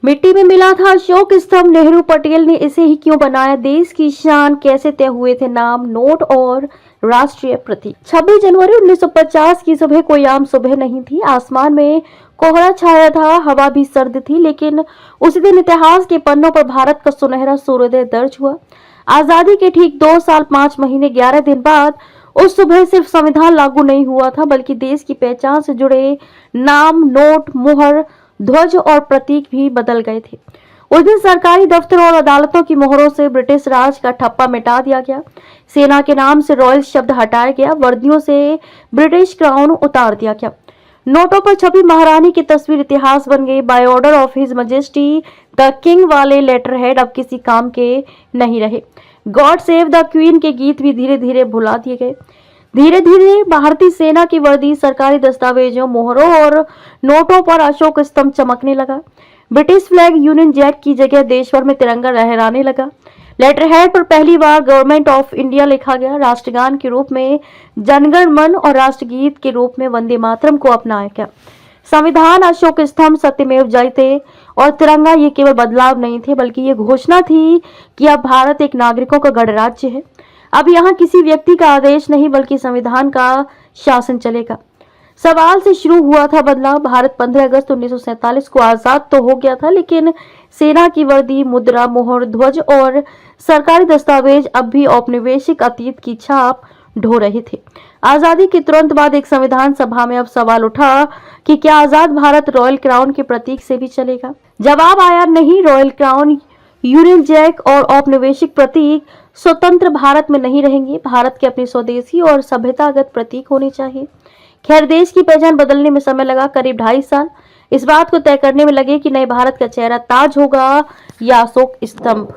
मिट्टी में मिला था अशोक स्तंभ, नेहरू पटेल ने इसे ही क्यों बनाया देश की शान, कैसे तय हुए थे नाम, नोट और राष्ट्रीय प्रतीक। 26 जनवरी 1950 की सुबह कोई आम सुबह नहीं थी। आसमान में कोहरा छाया था, हवा भी सर्द थी, लेकिन उसी दिन इतिहास के पन्नों पर भारत का सुनहरा सूर्योदय दर्ज हुआ। आजादी के ठीक 2 साल 5 महीने 11 दिन बाद उस सुबह सिर्फ संविधान लागू नहीं हुआ था, बल्कि देश की पहचान से जुड़े नाम, नोट, मुहर, ध्वज और प्रतीक भी बदल गए थे। उस दिन सरकारी दफ्तरों और अदालतों की मोहरों से ब्रिटिश राज का ठप्पा मिटा दिया गया। सेना के नाम से रॉयल शब्द हटाया गया, वर्दियों से ब्रिटिश क्राउन उतार दिया गया। नोटों पर छपी महारानी की तस्वीर इतिहास बन गई। By order of his majesty the king वाले लेटर हेड अब किसी काम के नहीं रहे। गॉड सेव द क्वीन के गीत भी धीरे धीरे भुला दिए गए। धीरे धीरे भारतीय सेना की वर्दी, सरकारी दस्तावेजों, मोहरों और नोटों पर अशोक स्तंभ चमकने लगा। ब्रिटिश फ्लैग, यूनियन जैक की जगह देश भर में तिरंगा लहराने लगा। लेटर हेड पर पहली बार गवर्नमेंट ऑफ इंडिया लिखा गया। राष्ट्रगान के रूप में जनगण मन और राष्ट्रगीत के रूप में वंदे मातरम को अपनाया गया। संविधान, अशोक स्तंभ, सत्यमेव जयते और तिरंगा ये केवल बदलाव नहीं थे, बल्कि ये घोषणा थी कि अब भारत एक नागरिकों का गणराज्य है। अब यहाँ किसी व्यक्ति का आदेश नहीं, बल्कि संविधान का शासन चलेगा। सवाल से शुरू हुआ था बदलाव। भारत 15 अगस्त 1947 को आजाद तो हो गया था, लेकिन सेना की वर्दी, मुद्रा, मोहर, ध्वज और सरकारी दस्तावेज अब भी औपनिवेशिक अतीत की छाप ढो रहे थे। आजादी के तुरंत बाद एक संविधान सभा में अब सवाल उठा कि क्या आजाद भारत रॉयल क्राउन के प्रतीक से भी चलेगा। जवाब आया नहीं। रॉयल क्राउन, यूनियन जैक और औपनिवेशिक प्रतीक स्वतंत्र भारत में नहीं रहेंगे। भारत के अपने स्वदेशी और सभ्यतागत प्रतीक होने चाहिए। खैर, देश की पहचान बदलने में समय लगा, करीब 2.5 साल इस बात को तय करने में लगे कि नए भारत का चेहरा ताज होगा या अशोक स्तंभ।